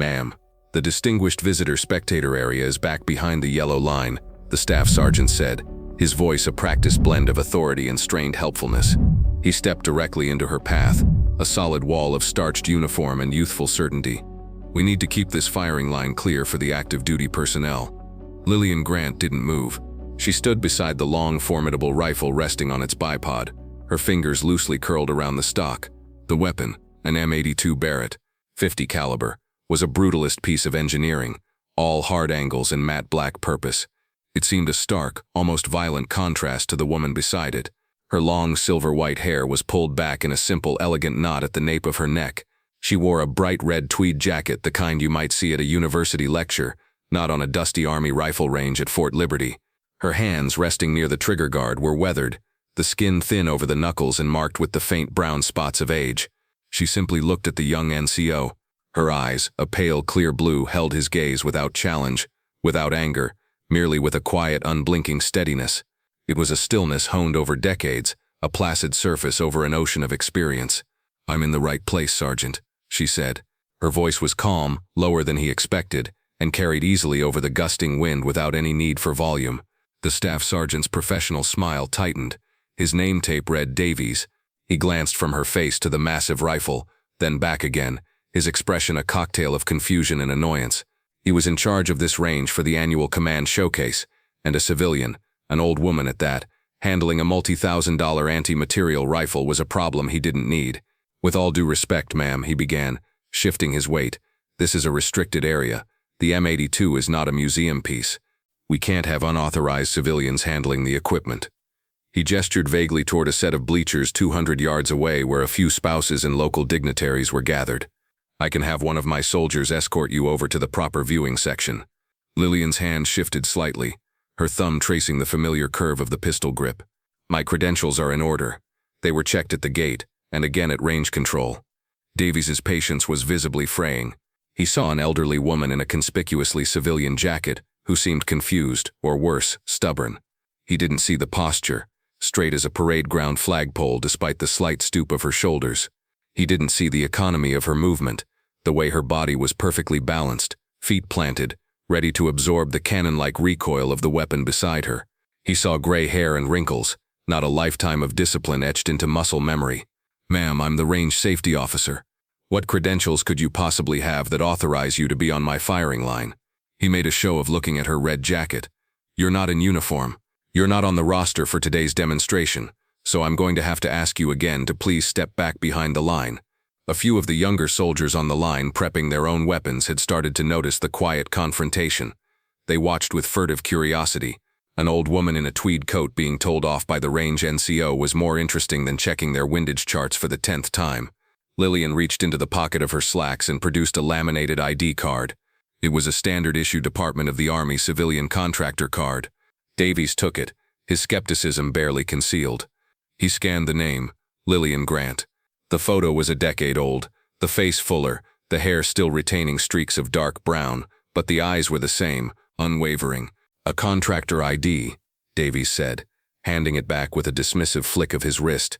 "Ma'am, the distinguished visitor spectator area is back behind the yellow line," the staff sergeant said, his voice a practiced blend of authority and strained helpfulness. He stepped directly into her path, a solid wall of starched uniform and youthful certainty. "We need to keep this firing line clear for the active duty personnel." Lillian Grant didn't move. She stood beside the long, formidable rifle resting on its bipod, her fingers loosely curled around the stock. The weapon, an M82 Barrett, 50 caliber, was a brutalist piece of engineering, all hard angles and matte black purpose. It seemed a stark, almost violent contrast to the woman beside it. Her long silver-white hair was pulled back in a simple, elegant knot at the nape of her neck. She wore a bright red tweed jacket, the kind you might see at a university lecture, not on a dusty Army rifle range at Fort Liberty. Her hands, resting near the trigger guard, were weathered, the skin thin over the knuckles and marked with the faint brown spots of age. She simply looked at the young NCO. Her eyes, a pale, clear blue, held his gaze without challenge, without anger, merely with a quiet, unblinking steadiness. It was a stillness honed over decades, a placid surface over an ocean of experience. "I'm in the right place, Sergeant," she said. Her voice was calm, lower than he expected, and carried easily over the gusting wind without any need for volume. The staff sergeant's professional smile tightened. His name tape read Davies. He glanced from her face to the massive rifle, then back again, his expression a cocktail of confusion and annoyance. He was in charge of this range for the annual command showcase, and a civilian, an old woman at that, handling a multi-thousand-dollar anti-material rifle was a problem he didn't need. "With all due respect, ma'am," he began, shifting his weight, "this is a restricted area. The M82 is not a museum piece. We can't have unauthorized civilians handling the equipment." He gestured vaguely toward a set of bleachers 200 yards away where a few spouses and local dignitaries were gathered. "I can have one of my soldiers escort you over to the proper viewing section." Lillian's hand shifted slightly, her thumb tracing the familiar curve of the pistol grip. "My credentials are in order." They were checked at the gate, and again at range control. Davies's patience was visibly fraying. He saw an elderly woman in a conspicuously civilian jacket who seemed confused, or worse, stubborn. He didn't see the posture, straight as a parade ground flagpole despite the slight stoop of her shoulders. He didn't see the economy of her movement, the way her body was perfectly balanced, feet planted, ready to absorb the cannon-like recoil of the weapon beside her. He saw gray hair and wrinkles, not a lifetime of discipline etched into muscle memory. "Ma'am, I'm the range safety officer. What credentials could you possibly have that authorize you to be on my firing line?" He made a show of looking at her red jacket. "You're not in uniform. You're not on the roster for today's demonstration, so I'm going to have to ask you again to please step back behind the line." A few of the younger soldiers on the line prepping their own weapons had started to notice the quiet confrontation. They watched with furtive curiosity. An old woman in a tweed coat being told off by the range NCO was more interesting than checking their windage charts for the 10th time. Lillian reached into the pocket of her slacks and produced a laminated ID card. It was a standard-issue Department of the Army civilian contractor card. Davies took it, his skepticism barely concealed. He scanned the name, Lillian Grant. The photo was a decade old, the face fuller, the hair still retaining streaks of dark brown, but the eyes were the same, unwavering. "A contractor ID," Davies said, handing it back with a dismissive flick of his wrist.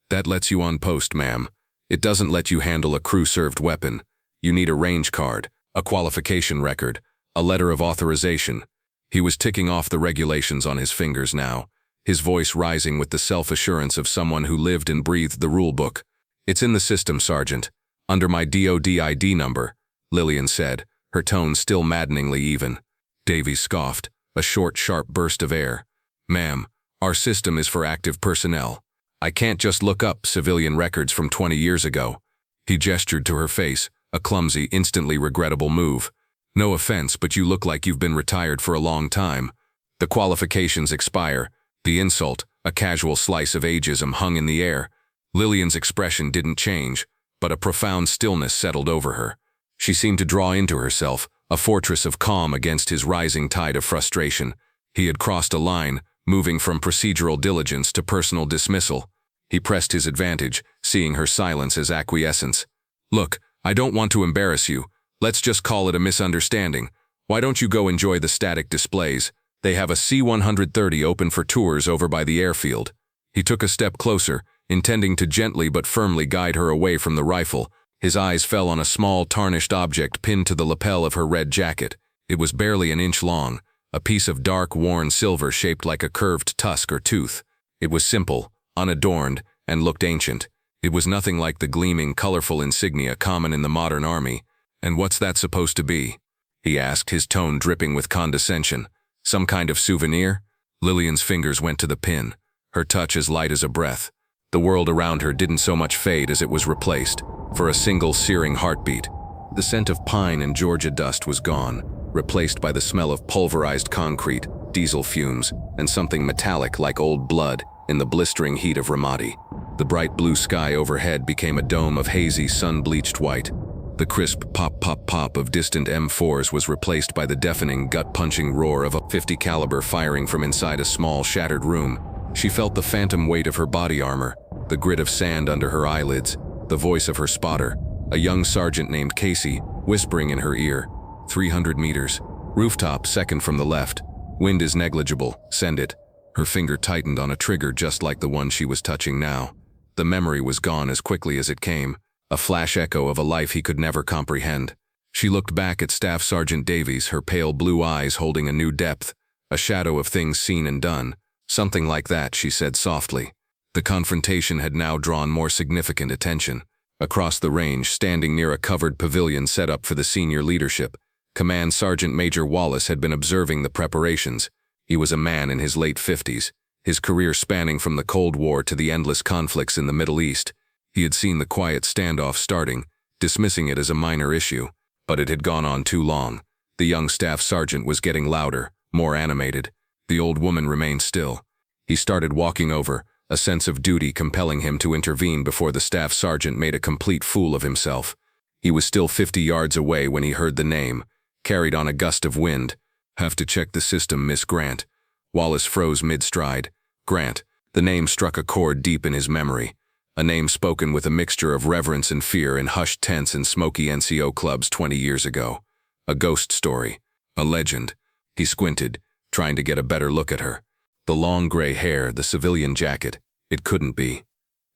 "That lets you on post, ma'am. It doesn't let you handle a crew-served weapon. You need a range card, a qualification record, a letter of authorization." He was ticking off the regulations on his fingers now, his voice rising with the self-assurance of someone who lived and breathed the rulebook. "It's in the system, Sergeant. Under my DOD ID number," Lillian said, her tone still maddeningly even. Davies scoffed, a short, sharp burst of air. "Ma'am, our system is for active personnel. I can't just look up civilian records from 20 years ago." He gestured to her face, a clumsy, instantly regrettable move. "No offense, but you look like you've been retired for a long time. The qualifications expire." The insult, a casual slice of ageism, hung in the air. Lillian's expression didn't change, but a profound stillness settled over her. She seemed to draw into herself, a fortress of calm against his rising tide of frustration. He had crossed a line, moving from procedural diligence to personal dismissal. He pressed his advantage, seeing her silence as acquiescence. "Look, I don't want to embarrass you. Let's just call it a misunderstanding. Why don't you go enjoy the static displays? They have a C-130 open for tours over by the airfield." He took a step closer, intending to gently but firmly guide her away from the rifle, His eyes fell on a small, tarnished object pinned to the lapel of her red jacket. It was barely an inch long, a piece of dark, worn silver shaped like a curved tusk or tooth. It was simple, unadorned, and looked ancient. It was nothing like the gleaming, colorful insignia common in the modern army. "And what's that supposed to be?" he asked, his tone dripping with condescension. "Some kind of souvenir?" Lillian's fingers went to the pin, her touch as light as a breath. The world around her didn't so much fade as it was replaced, for a single searing heartbeat. The scent of pine and Georgia dust was gone, replaced by the smell of pulverized concrete, diesel fumes, and something metallic like old blood in the blistering heat of Ramadi. The bright blue sky overhead became a dome of hazy, sun-bleached white. The crisp pop-pop-pop of distant M4s was replaced by the deafening, gut-punching roar of a .50 caliber firing from inside a small, shattered room. She felt the phantom weight of her body armor, the grit of sand under her eyelids, the voice of her spotter, a young sergeant named Casey, whispering in her ear. 300 meters. Rooftop, second from the left. Wind is negligible. Send it. Her finger tightened on a trigger just like the one she was touching now. The memory was gone as quickly as it came, a flash echo of a life he could never comprehend. She looked back at Staff Sergeant Davies, her pale blue eyes holding a new depth, a shadow of things seen and done. "Something like that," she said softly. The confrontation had now drawn more significant attention. Across the range, standing near a covered pavilion set up for the senior leadership, Command Sergeant Major Wallace had been observing the preparations. He was a man in his late 50s, his career spanning from the Cold War to the endless conflicts in the Middle East. He had seen the quiet standoff starting, dismissing it as a minor issue, but it had gone on too long. The young staff sergeant was getting louder, more animated. The old woman remained still. He started walking over, a sense of duty compelling him to intervene before the staff sergeant made a complete fool of himself. He was still 50 yards away when he heard the name, carried on a gust of wind. "Have to check the system, Miss Grant." Wallace froze mid-stride. Grant. The name struck a chord deep in his memory. A name spoken with a mixture of reverence and fear in hushed tents and smoky NCO clubs 20 years ago. A ghost story. A legend. He squinted, trying to get a better look at her. The long gray hair, the civilian jacket. It couldn't be.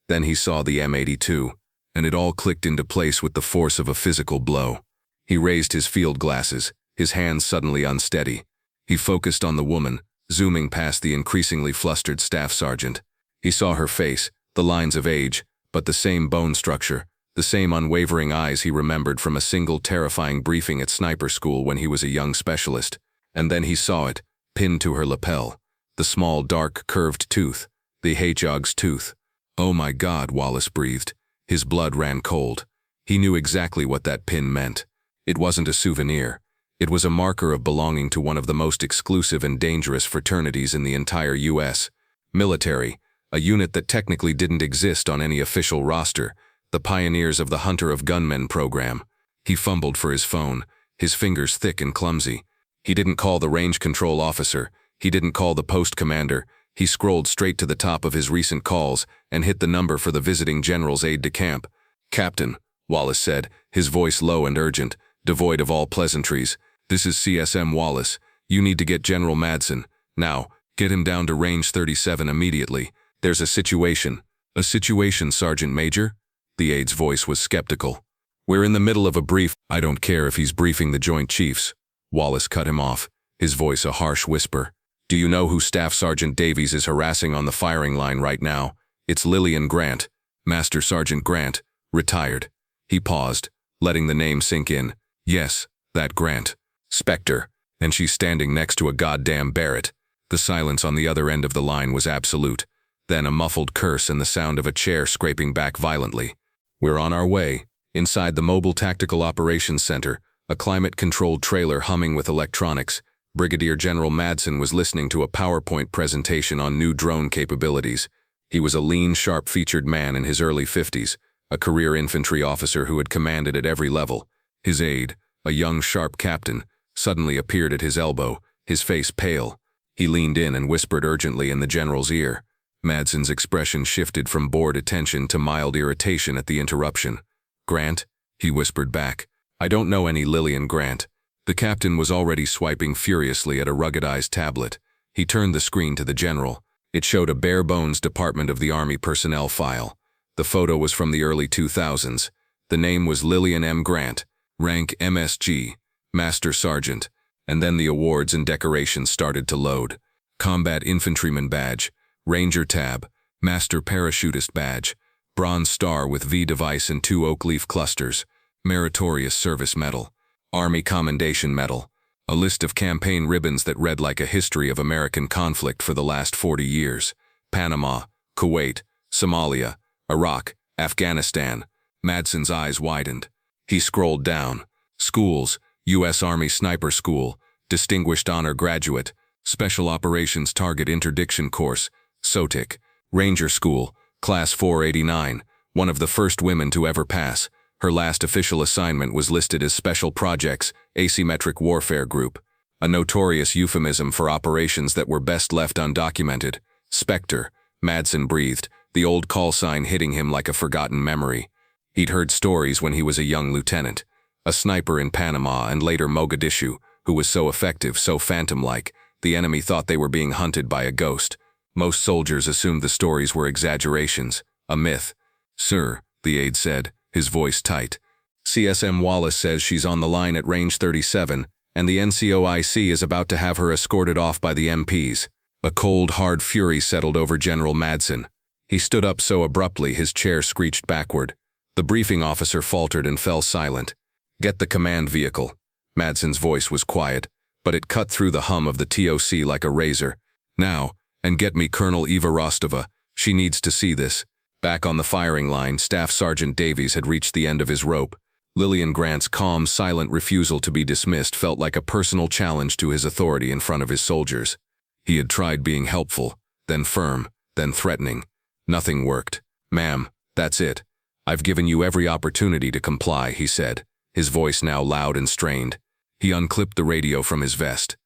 Then he saw the M82, and it all clicked into place with the force of a physical blow. He raised his field glasses, his hands suddenly unsteady. He focused on the woman, zooming past the increasingly flustered staff sergeant. He saw her face, the lines of age, but the same bone structure, the same unwavering eyes he remembered from a single terrifying briefing at sniper school when he was a young specialist. And then he saw it, pinned to her lapel. The small, dark, curved tooth. The hedgehog's tooth. "Oh my God," Wallace breathed. His blood ran cold. He knew exactly what that pin meant. It wasn't a souvenir. It was a marker of belonging to one of the most exclusive and dangerous fraternities in the entire U.S. military, a unit that technically didn't exist on any official roster, the pioneers of the Hunter of Gunmen program. He fumbled for his phone, his fingers thick and clumsy. He didn't call the range control officer. He didn't call the post commander. He scrolled straight to the top of his recent calls and hit the number for the visiting general's aide-de-camp. "Captain," Wallace said, his voice low and urgent, devoid of all pleasantries. "This is CSM Wallace. You need to get General Madsen. Now, get him down to range 37 immediately. There's a situation." "A situation, Sergeant Major?" The aide's voice was skeptical. "We're in the middle of a brief." "I don't care if he's briefing the Joint Chiefs." Wallace cut him off, his voice a harsh whisper. "Do you know who Staff Sergeant Davies is harassing on the firing line right now? It's Lillian Grant. Master Sergeant Grant, retired." He paused, letting the name sink in. "Yes, that Grant. Spectre. And she's standing next to a goddamn Barrett." The silence on the other end of the line was absolute. Then a muffled curse and the sound of a chair scraping back violently. "We're on our way." Inside the Mobile Tactical Operations Center, a climate-controlled trailer humming with electronics, Brigadier General Madsen was listening to a PowerPoint presentation on new drone capabilities. He was a lean, sharp-featured man in his early 50s, a career infantry officer who had commanded at every level. His aide, a young, sharp captain, suddenly appeared at his elbow, his face pale. He leaned in and whispered urgently in the general's ear. Madsen's expression shifted from bored attention to mild irritation at the interruption. "Grant?" he whispered back. "I don't know any Lillian Grant." The captain was already swiping furiously at a ruggedized tablet. He turned the screen to the general. It showed a bare-bones Department of the Army personnel file. The photo was from the early 2000s. The name was Lillian M. Grant, rank MSG, Master Sergeant, and then the awards and decorations started to load. Combat Infantryman Badge, Ranger Tab, Master Parachutist Badge, Bronze Star with V device and 2 oak leaf clusters, Meritorious Service Medal, Army Commendation Medal, a list of campaign ribbons that read like a history of American conflict for the last 40 years, Panama, Kuwait, Somalia, Iraq, Afghanistan. Madsen's eyes widened. He scrolled down. Schools, U.S. Army Sniper School, Distinguished Honor Graduate, Special Operations Target Interdiction Course, SOTIC, Ranger School, Class 489, one of the first women to ever pass. Her last official assignment was listed as Special Projects, Asymmetric Warfare Group, a notorious euphemism for operations that were best left undocumented. Spectre, Madsen breathed, the old call sign hitting him like a forgotten memory. He'd heard stories when he was a young lieutenant, a sniper in Panama and later Mogadishu, who was so effective, so phantom-like, the enemy thought they were being hunted by a ghost. Most soldiers assumed the stories were exaggerations, a myth. "Sir," the aide said, his voice tight. "CSM Wallace says she's on the line at range 37, and the NCOIC is about to have her escorted off by the MPs. A cold, hard fury settled over General Madsen. He stood up so abruptly his chair screeched backward. The briefing officer faltered and fell silent. "Get the command vehicle." Madsen's voice was quiet, but it cut through the hum of the TOC like a razor. "Now, and get me Colonel Eva Rostova. She needs to see this." Back on the firing line, Staff Sergeant Davies had reached the end of his rope. Lillian Grant's calm, silent refusal to be dismissed felt like a personal challenge to his authority in front of his soldiers. He had tried being helpful, then firm, then threatening. Nothing worked. "Ma'am, that's it. I've given you every opportunity to comply," he said, his voice now loud and strained. He unclipped the radio from his vest.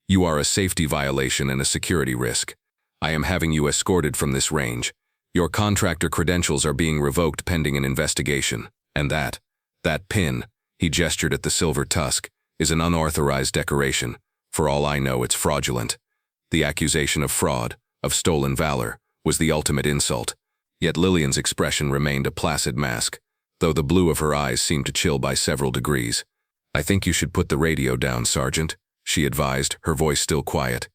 "You are a safety violation and a security risk. I am having you escorted from this range. Your contractor credentials are being revoked pending an investigation. And that pin," he gestured at the silver tusk, "is an unauthorized decoration. For all I know, it's fraudulent." The accusation of fraud, of stolen valor, was the ultimate insult. Yet Lillian's expression remained a placid mask, though the blue of her eyes seemed to chill by several degrees. "I think you should put the radio down, Sergeant," she advised, her voice still quiet.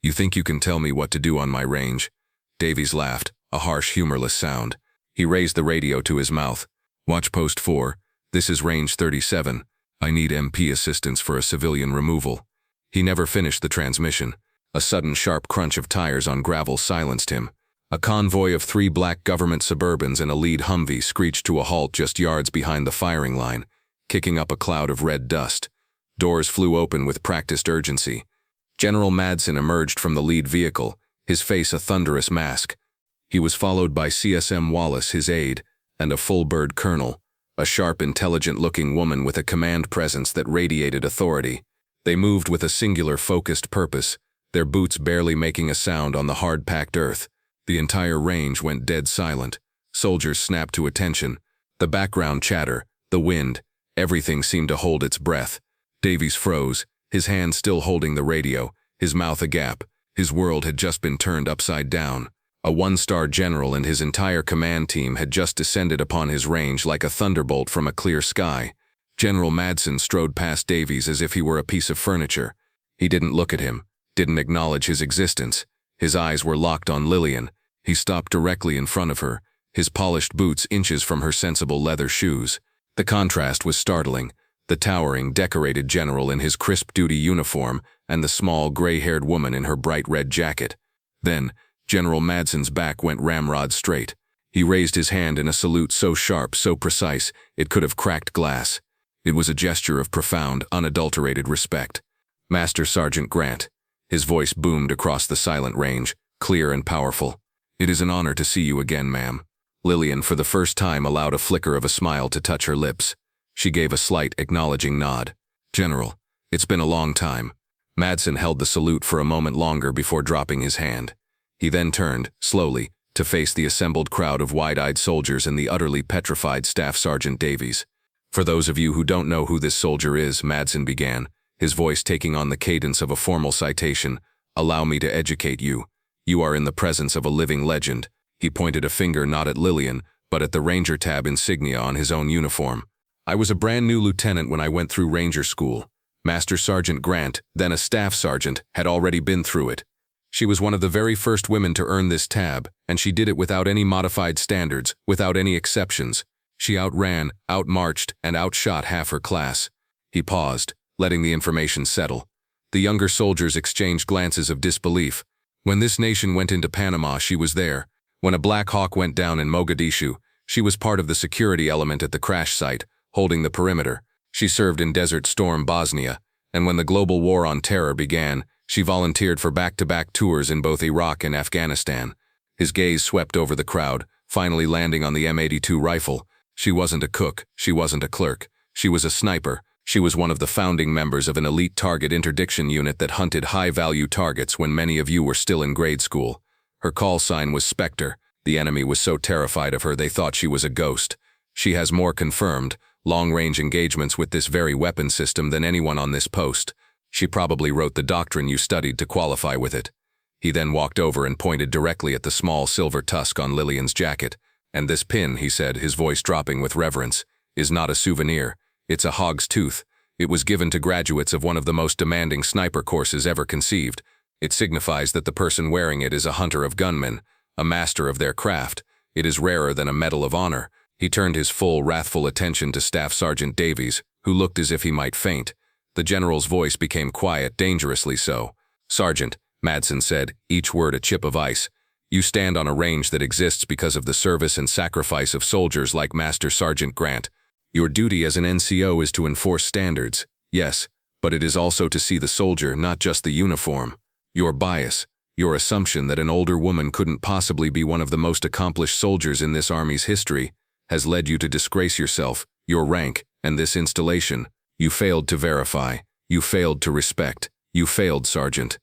"You think you can tell me what to do on my range?" Davies laughed, a harsh, humorless sound. He raised the radio to his mouth. "Watch post 4. This is range 37. I need MP assistance for a civilian removal." He never finished the transmission. A sudden sharp crunch of tires on gravel silenced him. A convoy of 3 black government Suburbans and a lead Humvee screeched to a halt just yards behind the firing line, kicking up a cloud of red dust. Doors flew open with practiced urgency. General Madsen emerged from the lead vehicle, his face a thunderous mask. He was followed by CSM Wallace, his aide, and a full-bird colonel, a sharp, intelligent-looking woman with a command presence that radiated authority. They moved with a singular, focused purpose, their boots barely making a sound on the hard-packed earth. The entire range went dead silent. Soldiers snapped to attention. The background chatter, the wind, everything seemed to hold its breath. Davies froze, his hand still holding the radio, his mouth agape. His world had just been turned upside down. A 1-star general and his entire command team had just descended upon his range like a thunderbolt from a clear sky. General Madsen strode past Davies as if he were a piece of furniture. He didn't look at him, didn't acknowledge his existence. His eyes were locked on Lillian. He stopped directly in front of her, his polished boots inches from her sensible leather shoes. The contrast was startling. The towering, decorated general in his crisp duty uniform and the small, gray-haired woman in her bright red jacket. Then, General Madsen's back went ramrod straight. He raised his hand in a salute so sharp, so precise, it could have cracked glass. It was a gesture of profound, unadulterated respect. "Master Sergeant Grant." His voice boomed across the silent range, clear and powerful. "It is an honor to see you again, ma'am." Lillian, for the first time, allowed a flicker of a smile to touch her lips. She gave a slight, acknowledging nod. "General, it's been a long time." Madsen held the salute for a moment longer before dropping his hand. He then turned, slowly, to face the assembled crowd of wide-eyed soldiers and the utterly petrified Staff Sergeant Davies. "For those of you who don't know who this soldier is," Madsen began, his voice taking on the cadence of a formal citation, "allow me to educate you. You are in the presence of a living legend." He pointed a finger not at Lillian, but at the Ranger tab insignia on his own uniform. I was a brand new lieutenant when I went through Ranger school. Master Sergeant Grant, then a staff sergeant, had already been through it. She was one of the very first women to earn this tab, and she did it without any modified standards, without any exceptions. She outran, outmarched, and outshot half her class. He paused, letting the information settle. The younger soldiers exchanged glances of disbelief. When this nation went into Panama, she was there. When a Black Hawk went down in Mogadishu, she was part of the security element at the crash site, holding the perimeter. She served in Desert Storm, Bosnia, and when the global war on terror began, she volunteered for back-to-back tours in both Iraq and Afghanistan. His gaze swept over the crowd, finally landing on the M82 rifle. She wasn't a cook, she wasn't a clerk. She was a sniper. She was one of the founding members of an elite target interdiction unit that hunted high-value targets when many of you were still in grade school. Her call sign was Spectre. The enemy was so terrified of her they thought she was a ghost. She has more confirmed, long-range engagements with this very weapon system than anyone on this post. She probably wrote the doctrine you studied to qualify with it. He then walked over and pointed directly at the small silver tusk on Lillian's jacket. And this pin, he said, his voice dropping with reverence, is not a souvenir. It's a hog's tooth. It was given to graduates of one of the most demanding sniper courses ever conceived. It signifies that the person wearing it is a hunter of gunmen, a master of their craft. It is rarer than a Medal of Honor. He turned his full, wrathful attention to Staff Sergeant Davies, who looked as if he might faint. The general's voice became quiet, dangerously so. "Sergeant," Madsen said, each word a chip of ice, "you stand on a range that exists because of the service and sacrifice of soldiers like Master Sergeant Grant. Your duty as an NCO is to enforce standards, yes, but it is also to see the soldier, not just the uniform. Your bias, your assumption that an older woman couldn't possibly be one of the most accomplished soldiers in this army's history, has led you to disgrace yourself, your rank, and this installation. You failed to verify. You failed to respect. You failed, Sergeant."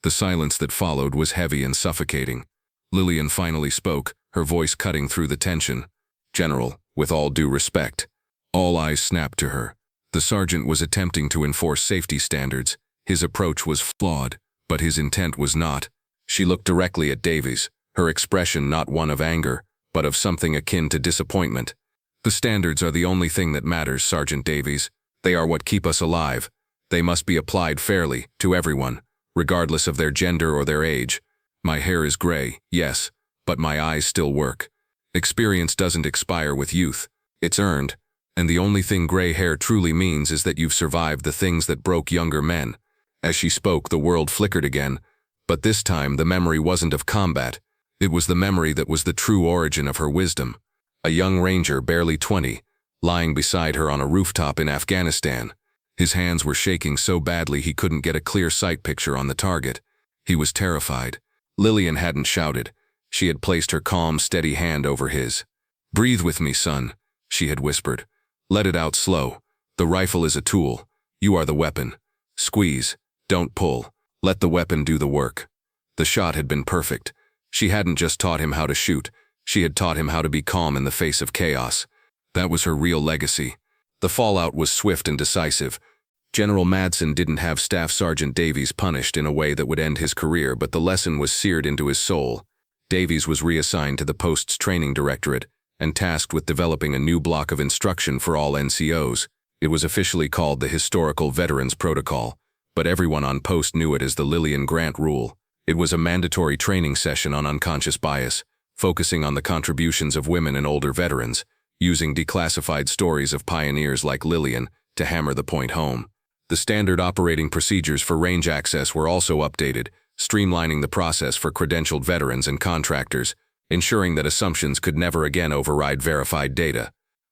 The silence that followed was heavy and suffocating. Lillian finally spoke, her voice cutting through the tension. "General, with all due respect." All eyes snapped to her. The sergeant was attempting to enforce safety standards. His approach was flawed, but his intent was not. She looked directly at Davies, her expression not one of anger, but of something akin to disappointment. "The standards are the only thing that matters, Sergeant Davies. They are what keep us alive. They must be applied fairly, to everyone, regardless of their gender or their age. My hair is gray, yes, but my eyes still work. Experience doesn't expire with youth. It's earned. And the only thing gray hair truly means is that you've survived the things that broke younger men." As she spoke, the world flickered again, but this time the memory wasn't of combat. It was the memory that was the true origin of her wisdom. A young ranger, barely 20, lying beside her on a rooftop in Afghanistan. His hands were shaking so badly he couldn't get a clear sight picture on the target. He was terrified. Lillian hadn't shouted. She had placed her calm, steady hand over his. "Breathe with me, son," she had whispered. "Let it out slow. The rifle is a tool. You are the weapon. Squeeze. Don't pull. Let the weapon do the work." The shot had been perfect. She hadn't just taught him how to shoot. She had taught him how to be calm in the face of chaos. That was her real legacy. The fallout was swift and decisive. General Madsen didn't have Staff Sergeant Davies punished in a way that would end his career, but the lesson was seared into his soul. Davies was reassigned to the post's training directorate and tasked with developing a new block of instruction for all NCOs. It was officially called the Historical Veterans Protocol, but everyone on post knew it as the Lillian Grant Rule. It was a mandatory training session on unconscious bias, focusing on the contributions of women and older veterans, using declassified stories of pioneers like Lillian to hammer the point home. The standard operating procedures for range access were also updated, streamlining the process for credentialed veterans and contractors, ensuring that assumptions could never again override verified data.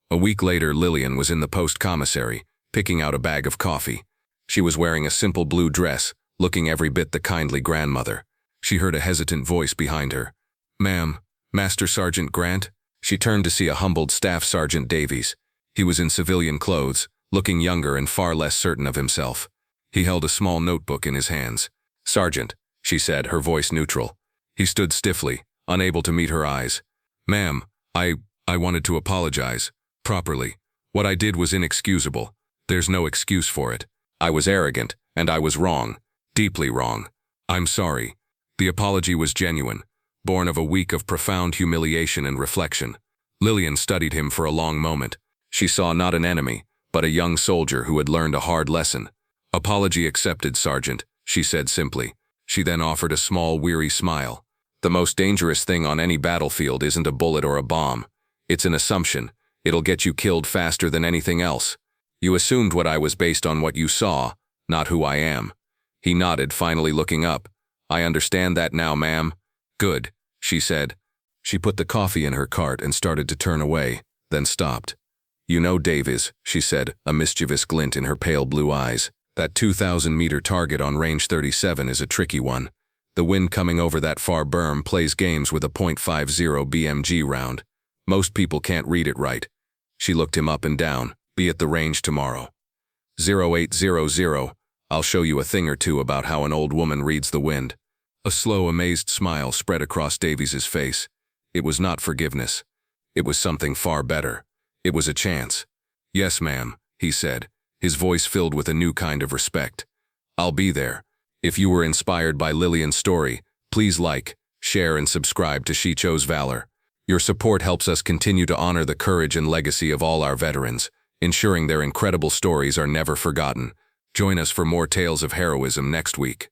A week later, Lillian was in the post commissary, picking out a bag of coffee. She was wearing a simple blue dress, looking every bit the kindly grandmother. She heard a hesitant voice behind her. "Ma'am, Master Sergeant Grant?" She turned to see a humbled Staff Sergeant Davies. He was in civilian clothes, looking younger and far less certain of himself. He held a small notebook in his hands. "Sergeant," she said, her voice neutral. He stood stiffly, unable to meet her eyes. "Ma'am, I wanted to apologize. Properly. What I did was inexcusable. There's no excuse for it. I was arrogant, and I was wrong. Deeply wrong. I'm sorry." The apology was genuine, born of a week of profound humiliation and reflection. Lillian studied him for a long moment. She saw not an enemy, but a young soldier who had learned a hard lesson. "Apology accepted, Sergeant," she said simply. She then offered a small, weary smile. "The most dangerous thing on any battlefield isn't a bullet or a bomb. It's an assumption. It'll get you killed faster than anything else. You assumed what I was based on what you saw, not who I am." He nodded, finally looking up. "I understand that now, ma'am." "Good," she said. She put the coffee in her cart and started to turn away, then stopped. "You know Davies," she said, a mischievous glint in her pale blue eyes. "That 2,000-meter target on range 37 is a tricky one. The wind coming over that far berm plays games with a .50 BMG round. Most people can't read it right." She looked him up and down. "Be at the range tomorrow." 0800, "I'll show you a thing or two about how an old woman reads the wind." A slow, amazed smile spread across Davies's face. It was not forgiveness. It was something far better. It was a chance. "Yes, ma'am," he said, his voice filled with a new kind of respect. "I'll be there." If you were inspired by Lillian's story, please like, share, and subscribe to She Chose Valor. Your support helps us continue to honor the courage and legacy of all our veterans, ensuring their incredible stories are never forgotten. Join us for more tales of heroism next week.